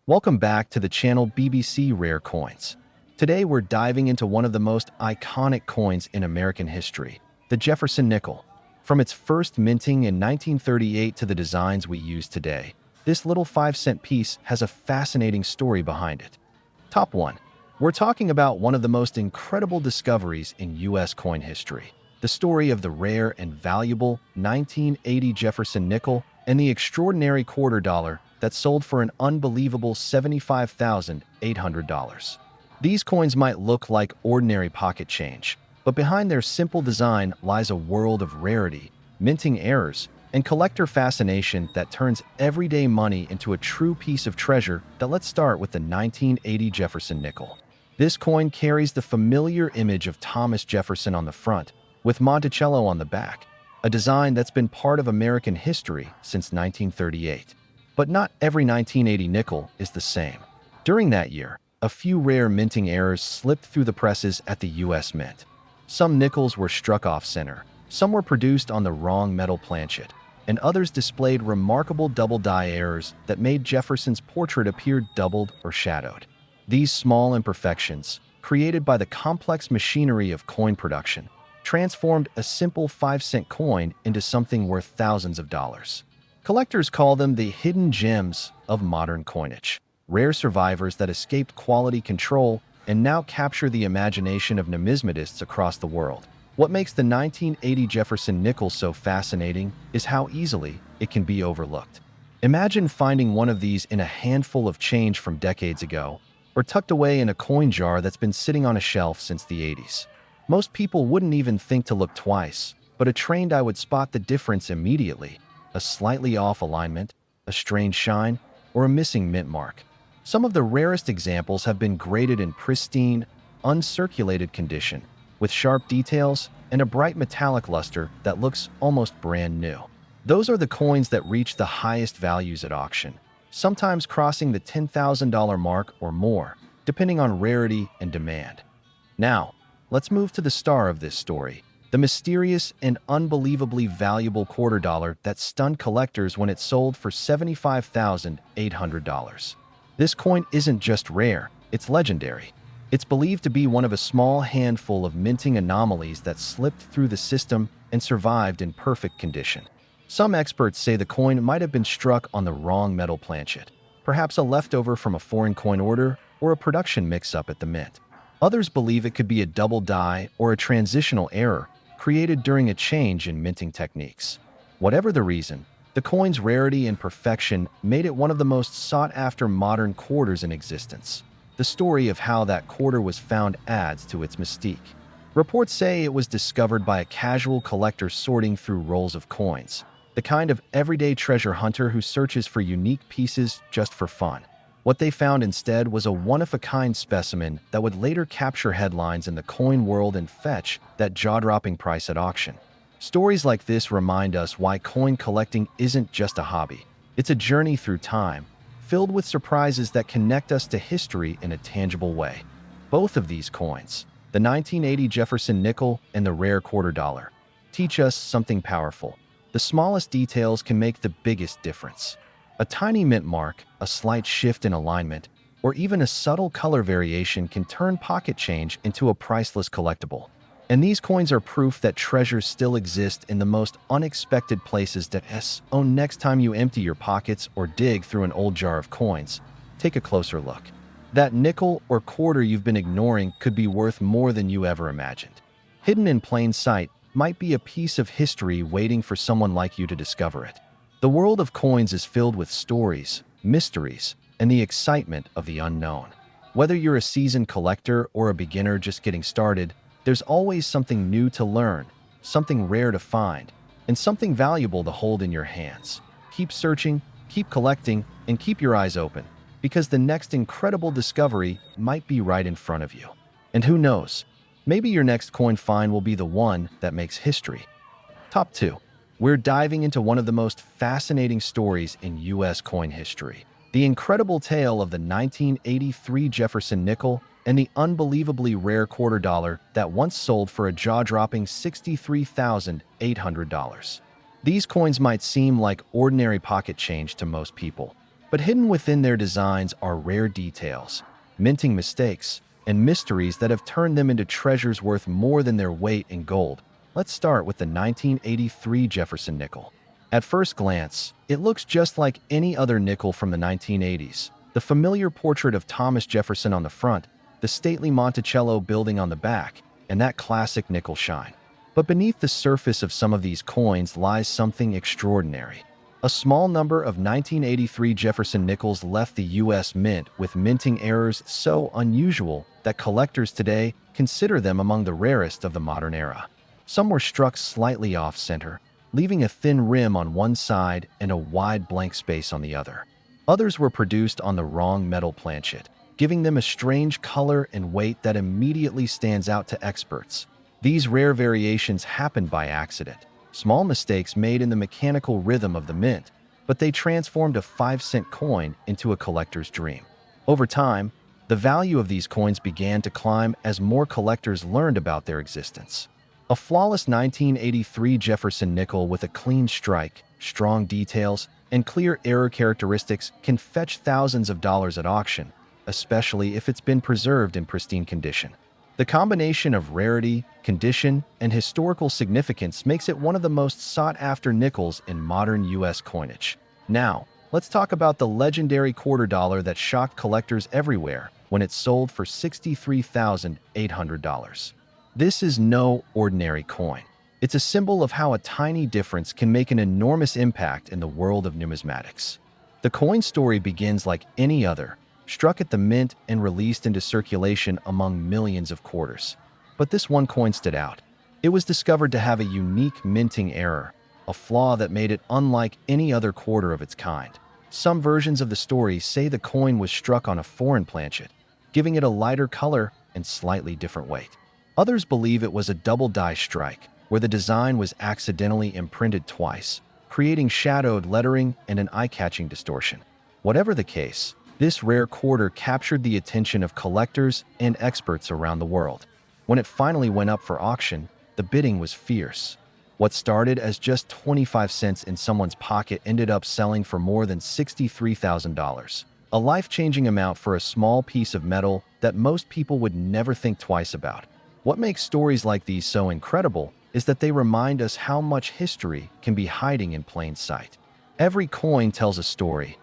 Welcome back to the channel BBC Rare Coins. Today we're diving into one of the most iconic coins in American history, the Jefferson nickel. From its first minting in 1938 to the designs we use today, this little 5-cent piece has a fascinating story behind it. Top 1. We're talking about one of the most incredible discoveries in U.S. coin history, the story of the rare and valuable 1980 Jefferson nickel and the extraordinary quarter dollar that sold for an unbelievable $75,800. These coins might look like ordinary pocket change, but behind their simple design lies a world of rarity, minting errors, and collector fascination that turns everyday money into a true piece of treasure. Let's start with the 1980 Jefferson nickel. This coin carries the familiar image of Thomas Jefferson on the front, with Monticello on the back, a design that's been part of American history since 1938. But not every 1980 nickel is the same. During that year, a few rare minting errors slipped through the presses at the U.S. Mint. Some nickels were struck off-center, some were produced on the wrong metal planchet, and others displayed remarkable double-die errors that made Jefferson's portrait appear doubled or shadowed. These small imperfections, created by the complex machinery of coin production, transformed a simple 5-cent coin into something worth thousands of dollars. Collectors call them the hidden gems of modern coinage, rare survivors that escaped quality control and now capture the imagination of numismatists across the world. What makes the 1980 Jefferson nickel so fascinating is how easily it can be overlooked. Imagine finding one of these in a handful of change from decades ago, or tucked away in a coin jar that's been sitting on a shelf since the 80s. Most people wouldn't even think to look twice, but a trained eye would spot the difference immediately. A slightly off alignment, a strange shine, or a missing mint mark. Some of the rarest examples have been graded in pristine, uncirculated condition, with sharp details and a bright metallic luster that looks almost brand new. Those are the coins that reach the highest values at auction, sometimes crossing the $10,000 mark or more, depending on rarity and demand. Now, let's move to the star of this story, the mysterious and unbelievably valuable quarter dollar that stunned collectors when it sold for $75,800. This coin isn't just rare, it's legendary. It's believed to be one of a small handful of minting anomalies that slipped through the system and survived in perfect condition. Some experts say the coin might have been struck on the wrong metal planchet, perhaps a leftover from a foreign coin order or a production mix-up at the mint. Others believe it could be a double die or a transitional error created during a change in minting techniques. Whatever the reason, the coin's rarity and perfection made it one of the most sought-after modern quarters in existence. The story of how that quarter was found adds to its mystique. Reports say it was discovered by a casual collector sorting through rolls of coins, the kind of everyday treasure hunter who searches for unique pieces just for fun. What they found instead was a one-of-a-kind specimen that would later capture headlines in the coin world and fetch that jaw-dropping price at auction. Stories like this remind us why coin collecting isn't just a hobby. It's a journey through time, filled with surprises that connect us to history in a tangible way. Both of these coins, the 1980 Jefferson nickel and the rare quarter dollar, teach us something powerful. The smallest details can make the biggest difference. A tiny mint mark, a slight shift in alignment, or even a subtle color variation can turn pocket change into a priceless collectible. And these coins are proof that treasures still exist in the most unexpected places. Next time you empty your pockets or dig through an old jar of coins, take a closer look. That nickel or quarter you've been ignoring could be worth more than you ever imagined. Hidden in plain sight might be a piece of history waiting for someone like you to discover it. The world of coins is filled with stories, mysteries, and the excitement of the unknown. Whether you're a seasoned collector or a beginner just getting started, there's always something new to learn, something rare to find, and something valuable to hold in your hands. Keep searching, keep collecting, and keep your eyes open, because the next incredible discovery might be right in front of you. And who knows, maybe your next coin find will be the one that makes history. Top 2. We're diving into one of the most fascinating stories in U.S. coin history, the incredible tale of the 1983 Jefferson nickel and the unbelievably rare quarter dollar that once sold for a jaw-dropping $63,800. These coins might seem like ordinary pocket change to most people, But hidden within their designs are rare details, minting mistakes, and mysteries that have turned them into treasures worth more than their weight in gold. Let's start with the 1983 Jefferson nickel. At first glance, it looks just like any other nickel from the 1980s. The familiar portrait of Thomas Jefferson on the front, the stately Monticello building on the back, and that classic nickel shine. But beneath the surface of some of these coins lies something extraordinary. A small number of 1983 Jefferson nickels left the U.S. Mint with minting errors so unusual that collectors today consider them among the rarest of the modern era. Some were struck slightly off-center, leaving a thin rim on one side and a wide blank space on the other. Others were produced on the wrong metal planchet, giving them a strange color and weight that immediately stands out to experts. These rare variations happened by accident, small mistakes made in the mechanical rhythm of the mint, but they transformed a 5-cent coin into a collector's dream. Over time, the value of these coins began to climb as more collectors learned about their existence. A flawless 1983 Jefferson nickel with a clean strike, strong details, and clear error characteristics can fetch thousands of dollars at auction, especially if it's been preserved in pristine condition. The combination of rarity, condition, and historical significance makes it one of the most sought-after nickels in modern U.S. coinage. Now, let's talk about the legendary quarter dollar that shocked collectors everywhere when it sold for $63,800. This is no ordinary coin. It's a symbol of how a tiny difference can make an enormous impact in the world of numismatics. The coin story begins like any other, struck at the mint and released into circulation among millions of quarters. But this one coin stood out. It was discovered to have a unique minting error, a flaw that made it unlike any other quarter of its kind. Some versions of the story say the coin was struck on a foreign planchet, giving it a lighter color and slightly different weight. Others believe it was a double die strike, where the design was accidentally imprinted twice, creating shadowed lettering and an eye-catching distortion. Whatever the case, this rare quarter captured the attention of collectors and experts around the world. When it finally went up for auction, the bidding was fierce. What started as just 25 cents in someone's pocket ended up selling for more than $63,000, a life-changing amount for a small piece of metal that most people would never think twice about. What makes stories like these so incredible is that they remind us how much history can be hiding in plain sight. Every coin tells a story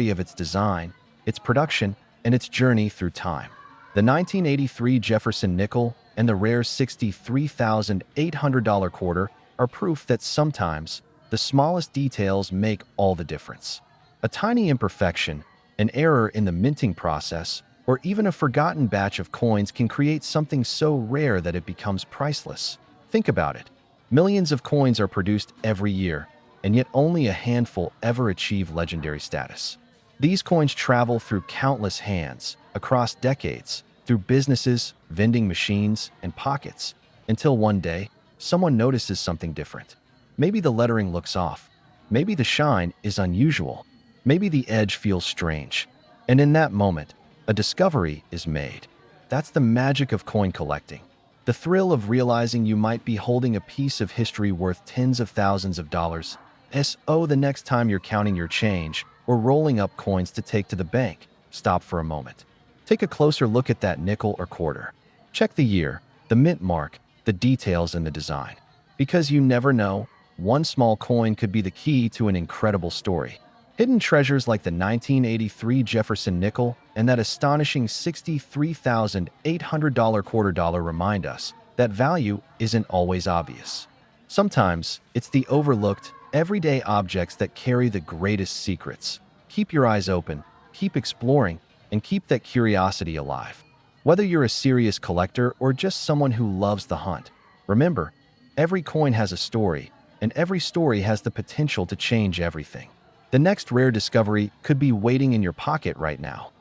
of its design, its production, and its journey through time. The 1983 Jefferson nickel and the rare $63,800 quarter are proof that sometimes the smallest details make all the difference. A tiny imperfection, an error in the minting process, or even a forgotten batch of coins can create something so rare that it becomes priceless. Think about it. Millions of coins are produced every year, and yet only a handful ever achieve legendary status. These coins travel through countless hands, across decades, through businesses, vending machines, and pockets, until one day, someone notices something different. Maybe the lettering looks off. Maybe the shine is unusual. Maybe the edge feels strange. And in that moment, a discovery is made. That's the magic of coin collecting. The thrill of realizing you might be holding a piece of history worth tens of thousands of dollars. The next time you're counting your change or rolling up coins to take to the bank, stop for a moment. Take a closer look at that nickel or quarter. Check the year, the mint mark, the details, and the design. Because you never know, one small coin could be the key to an incredible story. Hidden treasures like the 1983 Jefferson nickel and that astonishing $63,800 quarter dollar remind us that value isn't always obvious. Sometimes it's the overlooked, everyday objects that carry the greatest secrets. Keep your eyes open, keep exploring, and keep that curiosity alive. Whether you're a serious collector or just someone who loves the hunt, remember, every coin has a story, and every story has the potential to change everything. The next rare discovery could be waiting in your pocket right now.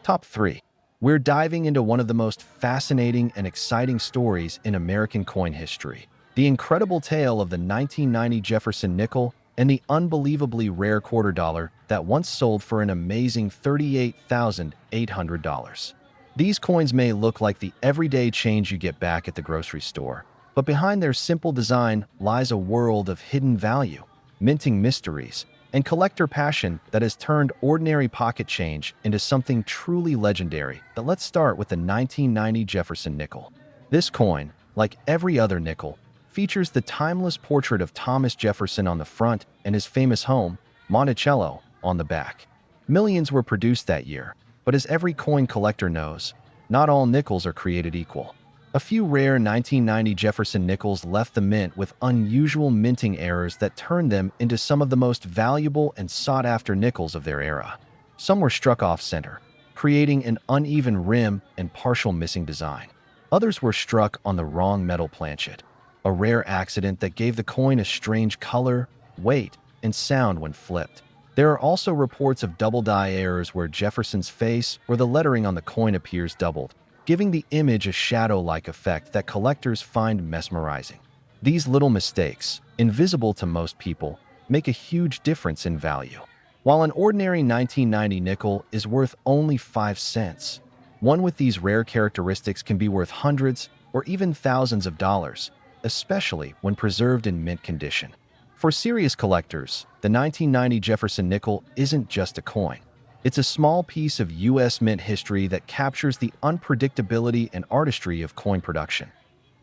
Top 3. We're diving into one of the most fascinating and exciting stories in American coin history. The incredible tale of the 1990 Jefferson nickel and the unbelievably rare quarter dollar that once sold for an amazing $38,800. These coins may look like the everyday change you get back at the grocery store, but behind their simple design lies a world of hidden value, minting mysteries, and collector passion that has turned ordinary pocket change into something truly legendary. But let's start with the 1990 Jefferson nickel. This coin, like every other nickel, features the timeless portrait of Thomas Jefferson on the front and his famous home, Monticello, on the back. Millions were produced that year, but as every coin collector knows, not all nickels are created equal. A few rare 1990 Jefferson nickels left the mint with unusual minting errors that turned them into some of the most valuable and sought-after nickels of their era. Some were struck off-center, creating an uneven rim and partial missing design. Others were struck on the wrong metal planchet, a rare accident that gave the coin a strange color, weight, and sound when flipped. There are also reports of double-die errors where Jefferson's face or the lettering on the coin appears doubled, giving the image a shadow-like effect that collectors find mesmerizing. These little mistakes, invisible to most people, make a huge difference in value. While an ordinary 1990 nickel is worth only 5 cents, one with these rare characteristics can be worth hundreds or even thousands of dollars, especially when preserved in mint condition. For serious collectors, the 1990 Jefferson nickel isn't just a coin. It's a small piece of U.S. mint history that captures the unpredictability and artistry of coin production.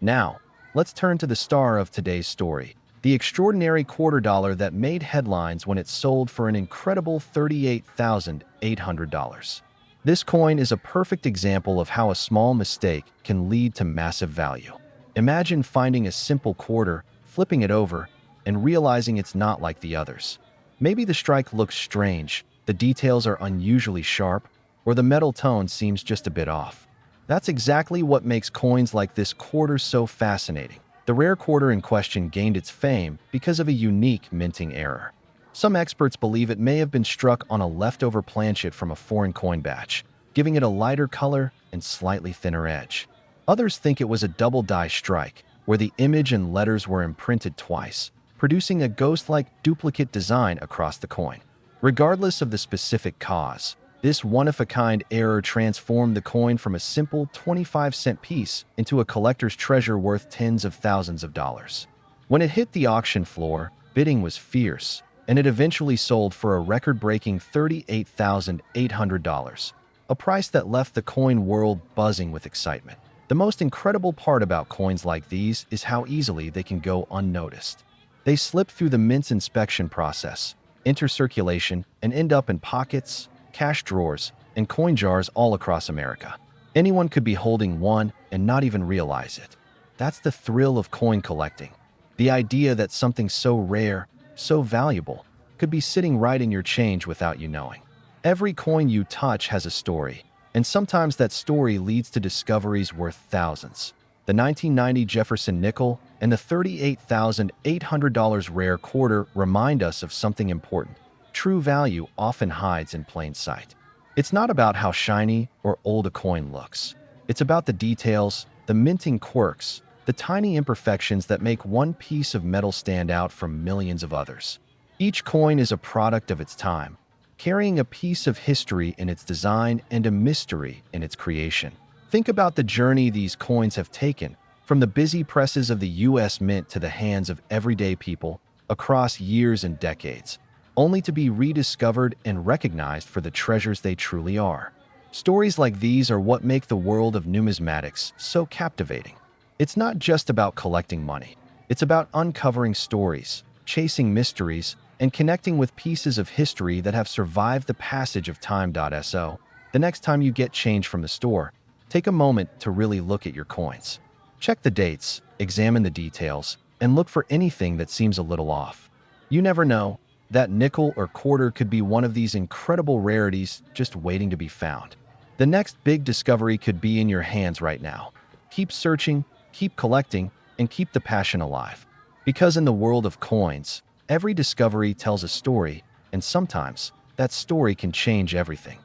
Now, let's turn to the star of today's story, the extraordinary quarter dollar that made headlines when it sold for an incredible $38,800. This coin is a perfect example of how a small mistake can lead to massive value. Imagine finding a simple quarter, flipping it over, and realizing it's not like the others. Maybe the strike looks strange, the details are unusually sharp, or the metal tone seems just a bit off. That's exactly what makes coins like this quarter so fascinating. The rare quarter in question gained its fame because of a unique minting error. Some experts believe it may have been struck on a leftover planchet from a foreign coin batch, giving it a lighter color and slightly thinner edge. Others think it was a double-die strike, where the image and letters were imprinted twice, producing a ghost-like duplicate design across the coin. Regardless of the specific cause, this one-of-a-kind error transformed the coin from a simple 25-cent piece into a collector's treasure worth tens of thousands of dollars. When it hit the auction floor, bidding was fierce, and it eventually sold for a record-breaking $38,800, a price that left the coin world buzzing with excitement. The most incredible part about coins like these is how easily they can go unnoticed. They slip through the mint's inspection process, enter circulation, and end up in pockets, cash drawers, and coin jars all across America. Anyone could be holding one and not even realize it. That's the thrill of coin collecting. The idea that something so rare, so valuable, could be sitting right in your change without you knowing. Every coin you touch has a story, and sometimes that story leads to discoveries worth thousands. The 1990 Jefferson nickel and the $38,800 rare quarter remind us of something important. True value often hides in plain sight. It's not about how shiny or old a coin looks. It's about the details, the minting quirks, the tiny imperfections that make one piece of metal stand out from millions of others. Each coin is a product of its time, carrying a piece of history in its design and a mystery in its creation. Think about the journey these coins have taken, from the busy presses of the U.S. Mint to the hands of everyday people across years and decades, only to be rediscovered and recognized for the treasures they truly are. Stories like these are what make the world of numismatics so captivating. It's not just about collecting money. It's about uncovering stories, chasing mysteries, and connecting with pieces of history that have survived the passage of time. So, the next time you get change from the store, take a moment to really look at your coins. Check the dates, examine the details, and look for anything that seems a little off. You never know, that nickel or quarter could be one of these incredible rarities just waiting to be found. The next big discovery could be in your hands right now. Keep searching, keep collecting, and keep the passion alive. Because in the world of coins, every discovery tells a story, and sometimes that story can change everything.